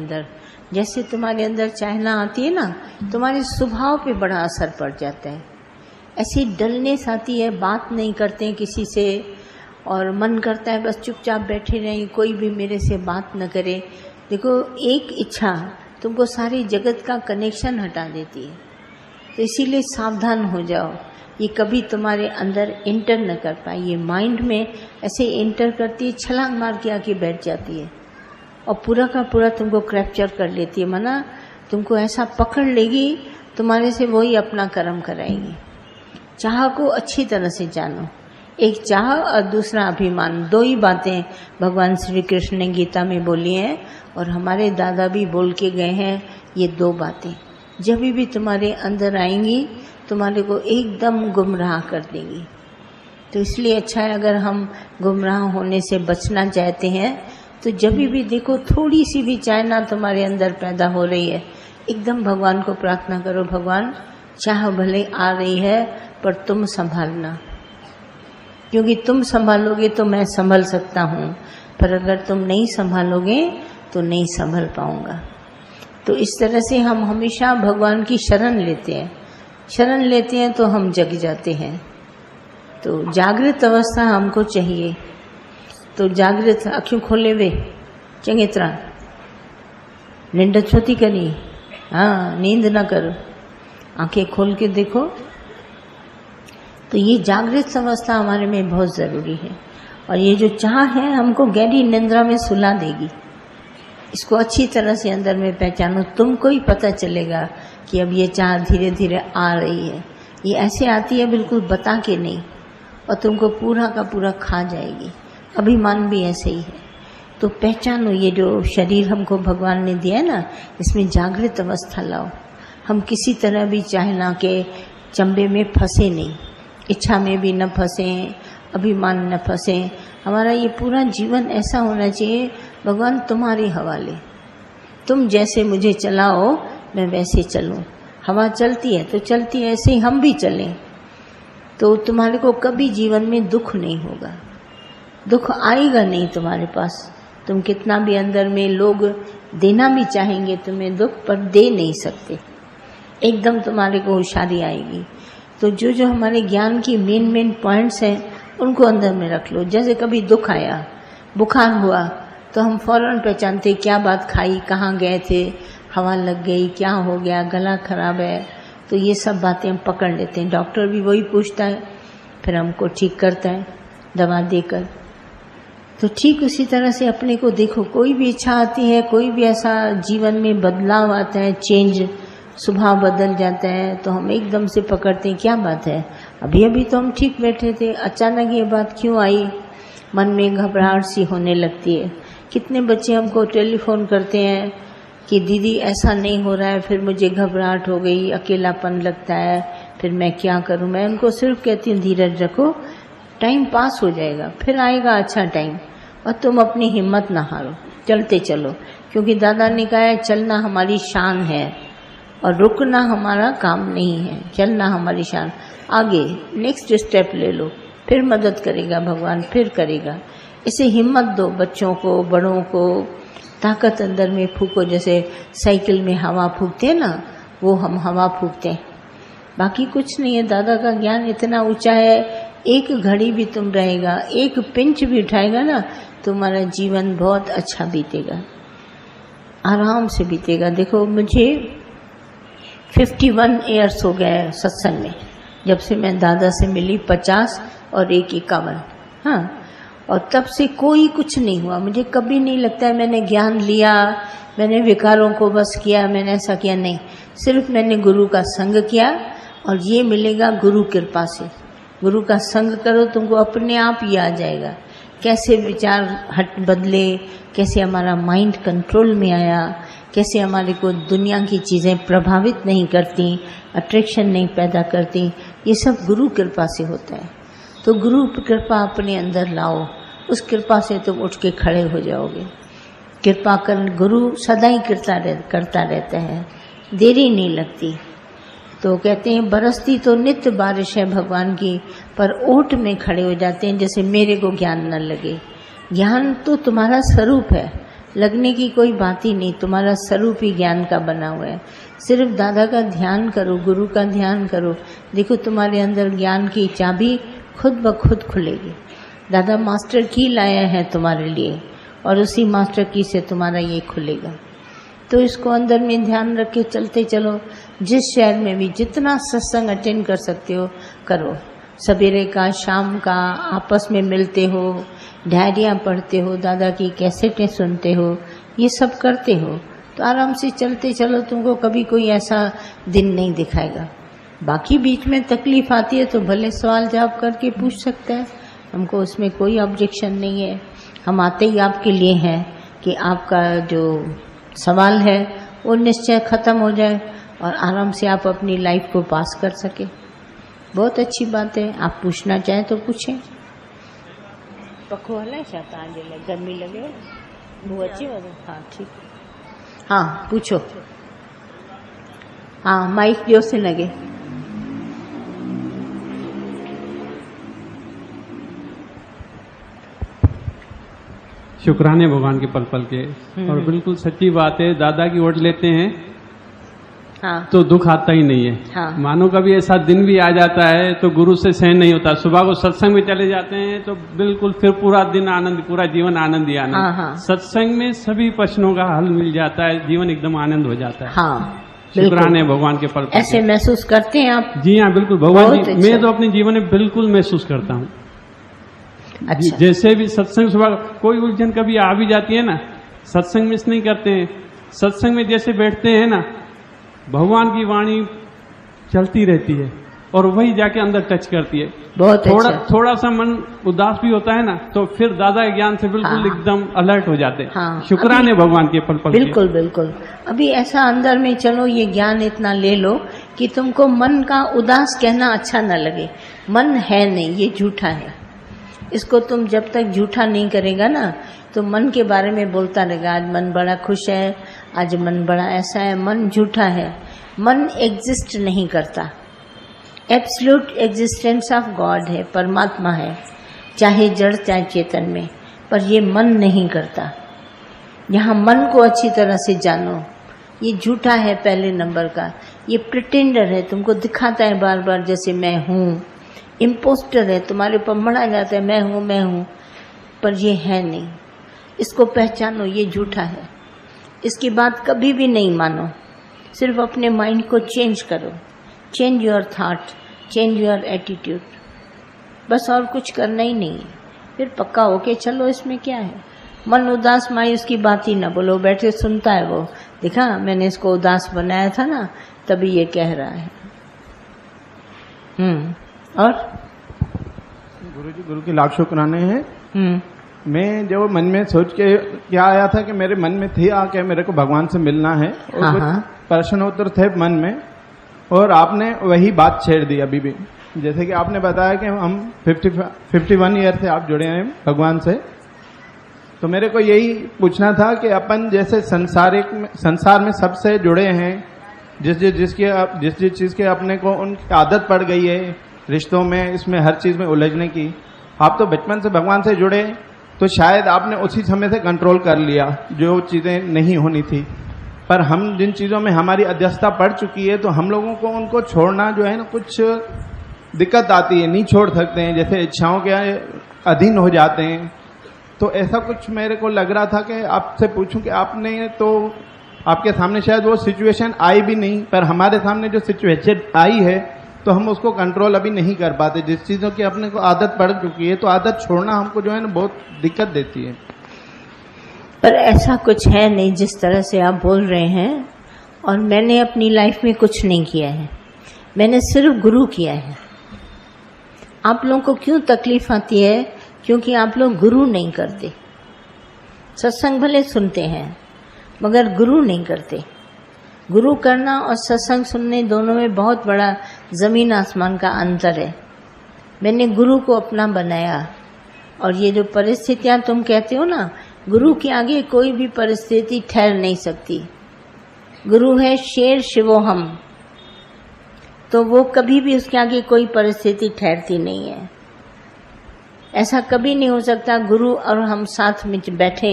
अंदर, जैसे तुम्हारे अंदर चाहना आती है ना, तुम्हारे स्वभाव पे बड़ा असर पड़ जाता है। ऐसी डलनेस आती है, बात नहीं करते हैं किसी से, और मन करता है बस चुपचाप बैठे रहें, कोई भी मेरे से बात न करे। देखो, एक इच्छा तुमको सारी जगत का कनेक्शन हटा देती है। तो इसीलिए सावधान हो जाओ, ये कभी तुम्हारे अंदर इंटर न कर पाए। ये माइंड में ऐसे इंटर करती है, छलांग मार के आके बैठ जाती है और पूरा का पूरा तुमको कैप्चर कर लेती है। माना तुमको ऐसा पकड़ लेगी, तुम्हारे से वही अपना कर्म कराएगी। चाह को अच्छी तरह से जानो, एक चाह और दूसरा अभिमान, दो ही बातें भगवान श्री कृष्ण ने गीता में बोली हैं और हमारे दादा भी बोल के गए हैं। ये दो बातें जब भी तुम्हारे अंदर आएंगी, तुम्हारे को एकदम गुमराह कर देंगी। तो इसलिए अच्छा है, अगर हम गुमराह होने से बचना चाहते हैं तो जब भी देखो थोड़ी सी भी चाहना तुम्हारे अंदर पैदा हो रही है, एकदम भगवान को प्रार्थना करो, भगवान चाह भले आ रही है पर तुम संभालना, क्योंकि तुम संभालोगे तो मैं संभल सकता हूँ, पर अगर तुम नहीं संभालोगे तो नहीं संभल पाऊंगा। तो इस तरह से हम हमेशा भगवान की शरण लेते हैं। शरण लेते हैं तो हम जग जाते हैं। तो जागृत अवस्था हमको चाहिए। तो जागृत अखियों खोले वे चंगी तरह, नींद छोटी करी, हाँ नींद ना करो, आंखें खोल के देखो। तो ये जागृत अवस्था हमारे में बहुत ज़रूरी है। और ये जो चाह है हमको गहरी निंद्रा में सुला देगी। इसको अच्छी तरह से अंदर में पहचानो, तुमको ही पता चलेगा कि अब ये चाह धीरे धीरे आ रही है। ये ऐसे आती है बिल्कुल बता के नहीं, और तुमको पूरा का पूरा खा जाएगी। अभिमान भी ऐसे ही है। तो पहचानो, ये जो शरीर हमको भगवान ने दिया है ना, इसमें जागृत अवस्था लाओ। हम किसी तरह भी चाहना के चंबे में फंसे नहीं, इच्छा में भी न फंसे, अभिमान न फंसे। हमारा ये पूरा जीवन ऐसा होना चाहिए, भगवान तुम्हारे हवाले, तुम जैसे मुझे चलाओ मैं वैसे चलूं। हवा चलती है तो चलती है, ऐसे ही हम भी चलें। तो तुम्हारे को कभी जीवन में दुख नहीं होगा, दुख आएगा नहीं तुम्हारे पास। तुम कितना भी अंदर में लोग देना भी चाहेंगे तुम्हें दुख, पर दे नहीं सकते। एकदम तुम्हारे को होशियारी आएगी। तो जो जो हमारे ज्ञान की मेन पॉइंट्स हैं उनको अंदर में रख लो। जैसे कभी दुख आया, बुखार हुआ, तो हम फौरन पहचानते क्या बात खाई, कहाँ गए थे, हवा लग गई, क्या हो गया, गला खराब है। तो ये सब बातें हम पकड़ लेते हैं। डॉक्टर भी वही पूछता है, फिर हमको ठीक करता है दवा देकर। तो ठीक उसी तरह से अपने को देखो, कोई भी इच्छा आती है, कोई भी ऐसा जीवन में बदलाव आता है, चेंज, स्वभाव बदल जाता है, तो हम एकदम से पकड़ते हैं क्या बात है, अभी अभी तो हम ठीक बैठे थे, अचानक ये बात क्यों आई। मन में घबराहट सी होने लगती है। कितने बच्चे हमको टेलीफोन करते हैं कि दीदी ऐसा नहीं हो रहा है, फिर मुझे घबराहट हो गई, अकेलापन लगता है, फिर मैं क्या करूं। मैं उनको सिर्फ कहती हूँ धीरज रखो, टाइम पास हो जाएगा, फिर आएगा अच्छा टाइम, और तुम अपनी हिम्मत ना हारो, चलते चलो। क्योंकि दादा ने कहा है चलना हमारी शान है और रुकना हमारा काम नहीं है, चलना हमारी शान। आगे नेक्स्ट स्टेप ले लो, फिर मदद करेगा भगवान, फिर करेगा। इसे हिम्मत दो बच्चों को, बड़ों को, ताकत अंदर में फूको। जैसे साइकिल में हवा फूकते हैं ना, वो हम हवा फूकते हैं, बाकी कुछ नहीं है। दादा का ज्ञान इतना ऊंचा है, एक घड़ी भी तुम रहेगा, एक पिंच भी उठाएगा ना, तुम्हारा जीवन बहुत अच्छा बीतेगा, आराम से बीतेगा। देखो मुझे 51 ईयर्स हो गए सत्संग में, जब से मैं दादा से मिली, 50 और 1 51। हाँ, और तब से कोई कुछ नहीं हुआ। मुझे कभी नहीं लगता है मैंने ज्ञान लिया, मैंने विकारों को बस किया, मैंने ऐसा किया, नहीं। सिर्फ मैंने गुरु का संग किया, और ये मिलेगा गुरु कृपा से। गुरु का संग करो, तुमको अपने आप ही आ जाएगा कैसे विचार हट बदले, कैसे हमारा माइंड कंट्रोल में आया, कैसे हमारे को दुनिया की चीज़ें प्रभावित नहीं करती, अट्रैक्शन नहीं पैदा करती। ये सब गुरु कृपा से होता है। तो गुरु कृपा अपने अंदर लाओ, उस कृपा से तुम उठ के खड़े हो जाओगे। कृपा कर, गुरु सदा ही करता रहता है, देरी नहीं लगती। तो कहते हैं बरसती तो नित्य बारिश है भगवान की, पर ओट में खड़े हो जाते हैं जैसे मेरे को ज्ञान न लगे। ज्ञान तो तुम्हारा स्वरूप है, लगने की कोई बात ही नहीं, तुम्हारा स्वरूप ही ज्ञान का बना हुआ है। सिर्फ दादा का ध्यान करो, गुरु का ध्यान करो, देखो तुम्हारे अंदर ज्ञान की चाबी खुद ब खुद खुलेगी। दादा मास्टर की लाया है तुम्हारे लिए और उसी मास्टर की से तुम्हारा ये खुलेगा। तो इसको अंदर में ध्यान रख के चलते चलो। जिस शहर में भी जितना सत्संग अटेंड कर सकते हो करो, सवेरे का शाम का, आपस में मिलते हो, डायरियाँ पढ़ते हो, दादा की कैसेटें सुनते हो, ये सब करते हो तो आराम से चलते चलो, तुमको कभी कोई ऐसा दिन नहीं दिखाएगा। बाकी बीच में तकलीफ आती है तो भले सवाल जवाब करके पूछ सकते हैं, हमको उसमें कोई ऑब्जेक्शन नहीं है। हम आते ही आपके लिए हैं कि आपका जो सवाल है वो निश्चय ख़त्म हो जाए और आराम से आप अपनी लाइफ को पास कर सके। बहुत अच्छी बात है, आप पूछना चाहें तो पूछें। पखो हलाए चाहता आज गर्मी लगे वो अच्छी बात है। हाँ ठीक, हाँ पूछो। हाँ माइक जो से लगे। शुक्राने भगवान के पल पल के। और बिल्कुल सच्ची बात है, दादा की ओट लेते हैं हाँ। तो दुख आता ही नहीं है। हाँ। मानो कभी ऐसा दिन भी आ जाता है तो गुरु से सहन नहीं होता। सुबह को सत्संग में चले जाते हैं तो बिल्कुल फिर पूरा दिन आनंद, पूरा जीवन आनंद ही आनंद। हाँ, हाँ। सत्संग में सभी प्रश्नों का हल मिल जाता है, जीवन एकदम आनंद हो जाता है। हाँ, शुक्राने भगवान के पल पल। ऐसे महसूस करते हैं आप? जी हाँ बिल्कुल भगवान जी, मैं तो अपने जीवन में बिल्कुल महसूस करता हूँ। अच्छा। जैसे भी सत्संग सुबह कोई उलझन कभी आ भी जाती है ना, सत्संग मिस नहीं करते हैं। सत्संग में जैसे बैठते हैं ना, भगवान की वाणी चलती रहती है और वही जाके अंदर टच करती है। बहुत थोड़ा सा मन उदास भी होता है ना तो फिर दादा के ज्ञान से बिल्कुल हाँ। एकदम अलर्ट हो जाते हैं। हाँ। शुक्राने भगवान के पल पल। बिल्कुल बिल्कुल। अभी ऐसा अंदर में चलो, ये ज्ञान इतना ले लो कि तुमको मन का उदास कहना अच्छा न लगे। मन है नहीं, ये झूठा है। इसको तुम जब तक झूठा नहीं करेगा ना तो मन के बारे में बोलता रहेगा, आज मन बड़ा खुश है, आज मन बड़ा ऐसा है। मन झूठा है, मन एग्जिस्ट नहीं करता। एब्सोल्यूट एग्जिस्टेंस ऑफ गॉड है, परमात्मा है, चाहे जड़ चाहे चेतन में, पर ये मन नहीं करता। यहाँ मन को अच्छी तरह से जानो, ये झूठा है पहले नंबर का, ये प्रिटेंडर है, तुमको दिखाता है बार बार जैसे मैं हूँ। इम्पोस्टर है, तुम्हारे ऊपर मढ़ा जाता है मैं हूँ, पर ये है नहीं। इसको पहचानो, ये झूठा है। इसकी बात कभी भी नहीं मानो, सिर्फ अपने माइंड को चेंज करो। Change your thought, change your attitude, बस और कुछ करना ही नहीं है। फिर पक्का होके चलो, इसमें क्या है। मन उदास मायूस की बात ही ना बोलो, बैठे सुनता है वो, देखा मैंने इसको उदास बनाया था ना, तभी ये कह रहा है। और गुरुजी, गुरु की लाख शुक्राने हैं। मैं जो मन में सोच के क्या आया था कि मेरे मन में थी आके मेरे को भगवान से मिलना है और कुछ प्रश्न उत्तर थे मन में, और आपने वही बात छेड़ दी अभी भी। जैसे कि आपने बताया कि हम 51 ईयर से आप जुड़े हैं भगवान से, तो मेरे को यही पूछना था कि अपन जैसे संसार में सबसे जुड़े हैं, जिस चीज़ के अपने को उनकी आदत पड़ गई है रिश्तों में, इसमें हर चीज़ में उलझने की। आप तो बचपन से भगवान से जुड़े तो शायद आपने उसी समय से कंट्रोल कर लिया जो चीज़ें नहीं होनी थी, पर हम जिन चीज़ों में हमारी अध्यक्षता पड़ चुकी है तो हम लोगों को उनको छोड़ना जो है ना कुछ दिक्कत आती है, नहीं छोड़ सकते हैं, जैसे इच्छाओं के अधीन हो जाते हैं। तो ऐसा कुछ मेरे को लग रहा था कि आपसे पूछूं कि आपने तो आपके सामने शायद वो सिचुएशन आई भी नहीं, पर हमारे सामने जो सिचुएशन आई है तो हम उसको कंट्रोल अभी नहीं कर पाते। जिस चीज़ों की अपने को आदत पड़ चुकी है तो आदत छोड़ना हमको जो है ना बहुत दिक्कत देती है। पर ऐसा कुछ है नहीं जिस तरह से आप बोल रहे हैं, और मैंने अपनी लाइफ में कुछ नहीं किया है, मैंने सिर्फ गुरु किया है। आप लोगों को क्यों तकलीफ आती है? क्योंकि आप लोग गुरु नहीं करते। सत्संग भले सुनते हैं मगर गुरु नहीं करते। गुरु करना और सत्संग सुनने दोनों में बहुत बड़ा जमीन आसमान का अंतर है। मैंने गुरु को अपना बनाया, और ये जो परिस्थितियां तुम कहते हो ना, गुरु के आगे कोई भी परिस्थिति ठहर नहीं सकती। गुरु है शेर शिवोहम, तो वो कभी भी उसके आगे कोई परिस्थिति ठहरती नहीं है। ऐसा कभी नहीं हो सकता गुरु और हम साथ में बैठे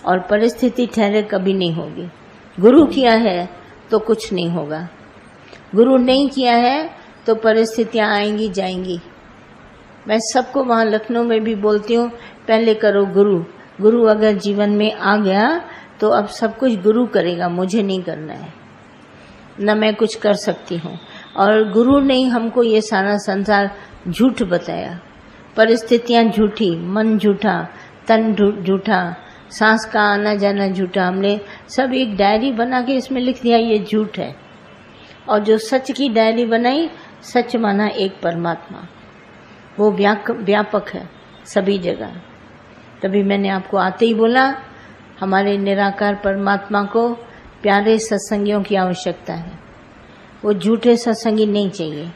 और परिस्थिति ठहरे कभी नहीं होगी। गुरु किया है तो कुछ नहीं होगा, गुरु नहीं किया है तो परिस्थितियां आएंगी जाएंगी। मैं सबको वहाँ लखनऊ में भी बोलती हूँ, पहले करो गुरु। गुरु अगर जीवन में आ गया तो अब सब कुछ गुरु करेगा, मुझे नहीं करना है, न मैं कुछ कर सकती हूँ। और गुरु ने हमको ये सारा संसार झूठ बताया, परिस्थितियाँ झूठी, मन झूठा, तन झूठा, सांस का आना जाना झूठा। हमने सब एक डायरी बना के इसमें लिख दिया ये झूठ है। और जो सच की डायरी बनाई, सच माना एक परमात्मा, वो व्यापक है सभी जगह। तभी मैंने आपको आते ही बोला, हमारे निराकार परमात्मा को प्यारे सत्संगियों की आवश्यकता है, वो झूठे सत्संगी नहीं चाहिए।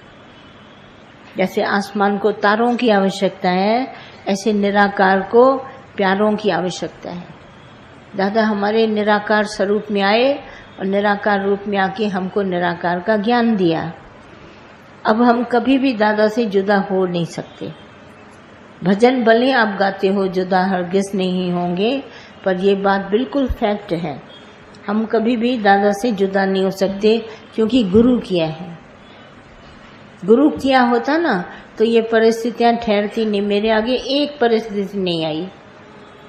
जैसे आसमान को तारों की आवश्यकता है, ऐसे निराकार को प्यारों की आवश्यकता है। दादा हमारे निराकार स्वरूप में आए और निराकार रूप में आके हमको निराकार का ज्ञान दिया। अब हम कभी भी दादा से जुदा हो नहीं सकते। भजन भले आप गाते हो, जुदा हरगिज नहीं होंगे, पर ये बात बिल्कुल फैक्ट है, हम कभी भी दादा से जुदा नहीं हो सकते, क्योंकि गुरु किया है। गुरु किया होता ना तो ये परिस्थितियां ठहरती नहीं। मेरे आगे एक परिस्थिति नहीं आई,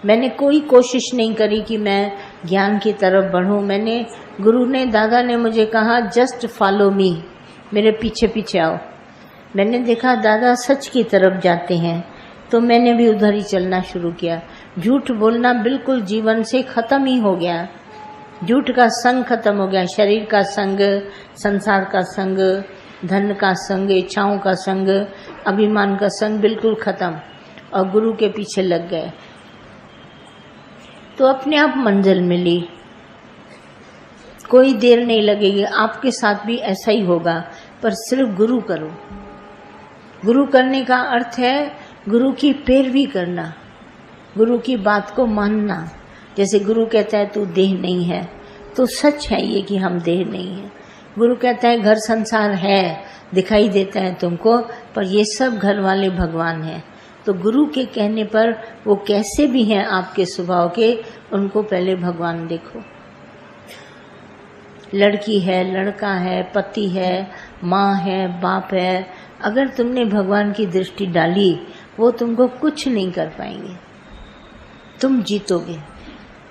मैंने कोई कोशिश नहीं करी कि मैं ज्ञान की तरफ बढ़ूं। गुरु ने, दादा ने मुझे कहा जस्ट फॉलो मी, मेरे पीछे पीछे आओ। मैंने देखा दादा सच की तरफ जाते हैं तो मैंने भी उधर ही चलना शुरू किया। झूठ बोलना बिल्कुल जीवन से खत्म ही हो गया, झूठ का संग खत्म हो गया। शरीर का संग, संसार का संग, धन का संग, इच्छाओं का संग, अभिमान का संग बिल्कुल खत्म, और गुरु के पीछे लग गए तो अपने आप मंजिल मिली। कोई देर नहीं लगेगी, आपके साथ भी ऐसा ही होगा, पर सिर्फ गुरु करो। गुरु करने का अर्थ है गुरु की पैरवी करना, गुरु की बात को मानना। जैसे गुरु कहता है तू देह नहीं है, तो सच है ये कि हम देह नहीं है। गुरु कहता है घर संसार है, दिखाई देता है तुमको, पर ये सब घर वाले भगवान हैं। तो गुरु के कहने पर वो कैसे भी हैं आपके स्वभाव के, उनको पहले भगवान देखो। लड़की है, लड़का है, पति है, माँ है, बाप है, अगर तुमने भगवान की दृष्टि डाली वो तुमको कुछ नहीं कर पाएंगे, तुम जीतोगे।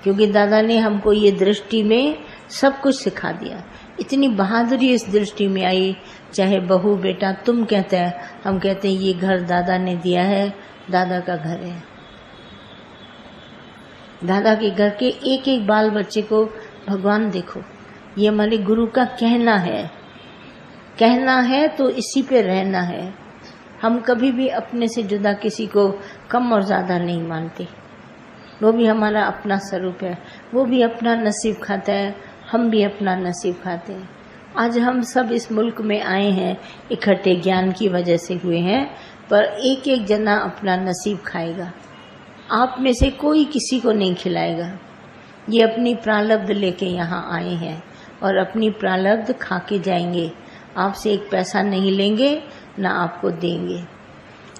क्योंकि दादा ने हमको ये दृष्टि में सब कुछ सिखा दिया। इतनी बहादुरी इस दृष्टि में आई, चाहे बहू बेटा तुम कहते हैं, हम कहते हैं ये घर दादा ने दिया है, दादा का घर है। दादा के घर के एक एक बाल बच्चे को भगवान देखो, ये हमारे गुरु का कहना है। कहना है तो इसी पे रहना है। हम कभी भी अपने से जुदा किसी को कम और ज़्यादा नहीं मानते। वो भी हमारा अपना स्वरूप है, वो भी अपना नसीब खाता है, हम भी अपना नसीब खाते हैं। आज हम सब इस मुल्क में आए हैं, इकट्ठे ज्ञान की वजह से हुए हैं, पर एक एक जना अपना नसीब खाएगा। आप में से कोई किसी को नहीं खिलाएगा। ये अपनी प्रारब्ध लेके यहाँ आए हैं और अपनी प्रारब्ध खा के जाएंगे। आपसे एक पैसा नहीं लेंगे, ना आपको देंगे।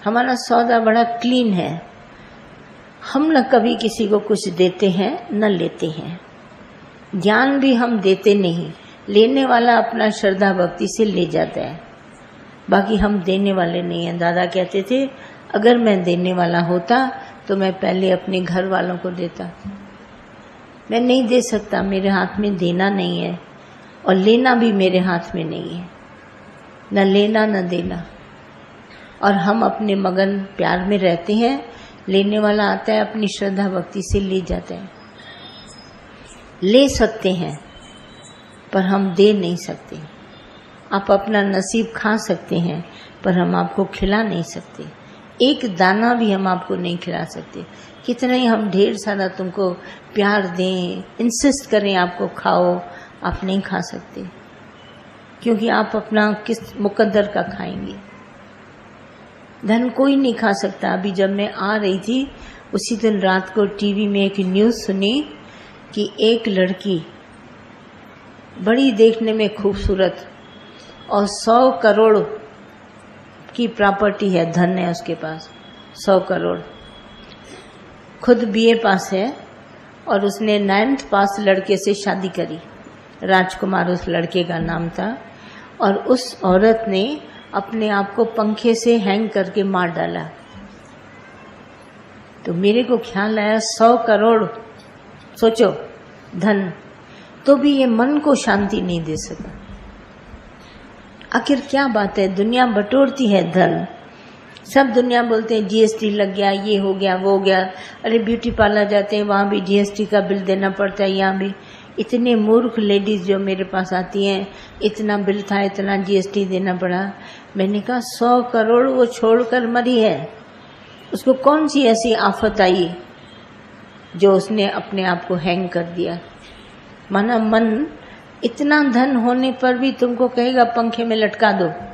हमारा सौदा बड़ा क्लीन है। हम न कभी किसी को कुछ देते हैं न लेते हैं। ज्ञान भी हम देते नहीं, लेने वाला अपना श्रद्धा भक्ति से ले जाता है, बाकी हम देने वाले नहीं हैं। दादा कहते थे अगर मैं देने वाला होता तो मैं पहले अपने घर वालों को देता। मैं नहीं दे सकता, मेरे हाथ में देना नहीं है और लेना भी मेरे हाथ में नहीं है, न लेना न देना। और हम अपने मगन प्यार में रहते हैं। लेने वाला आता है अपनी श्रद्धा भक्ति से ले जाता है। ले सकते हैं पर हम दे नहीं सकते। आप अपना नसीब खा सकते हैं पर हम आपको खिला नहीं सकते। एक दाना भी हम आपको नहीं खिला सकते। कितना ही हम ढेर सारा तुमको प्यार दें, इंसिस्ट करें आपको खाओ, आप नहीं खा सकते, क्योंकि आप अपना किस मुकद्दर का खाएंगे। धन कोई नहीं खा सकता। अभी जब मैं आ रही थी उसी दिन रात को टीवी में एक न्यूज़ सुनी कि एक लड़की बड़ी देखने में खूबसूरत और 100 करोड़ की प्रॉपर्टी है, धन है उसके पास 100 करोड़, खुद बीए पास है और उसने 9th पास लड़के से शादी करी। राजकुमार उस लड़के का नाम था। और उस औरत ने अपने आप को पंखे से हैंग करके मार डाला। तो मेरे को ख्याल आया 100 करोड़ सोचो धन, तो भी ये मन को शांति नहीं दे सका। आखिर क्या बात है, दुनिया बटोरती है धन, सब दुनिया बोलते हैं जीएसटी लग गया, ये हो गया, वो हो गया। अरे ब्यूटी पार्लर जाते हैं, वहाँ भी जीएसटी का बिल देना पड़ता है, यहाँ भी। इतने मूर्ख लेडीज जो मेरे पास आती हैं, इतना बिल था, इतना जीएसटी देना पड़ा। मैंने कहा 100 करोड़ वो छोड़कर मरी है, उसको कौन सी ऐसी आफत आई जो उसने अपने आप को हैंग कर दिया। माना मन इतना धन होने पर भी तुमको कहेगा पंखे में लटका दो।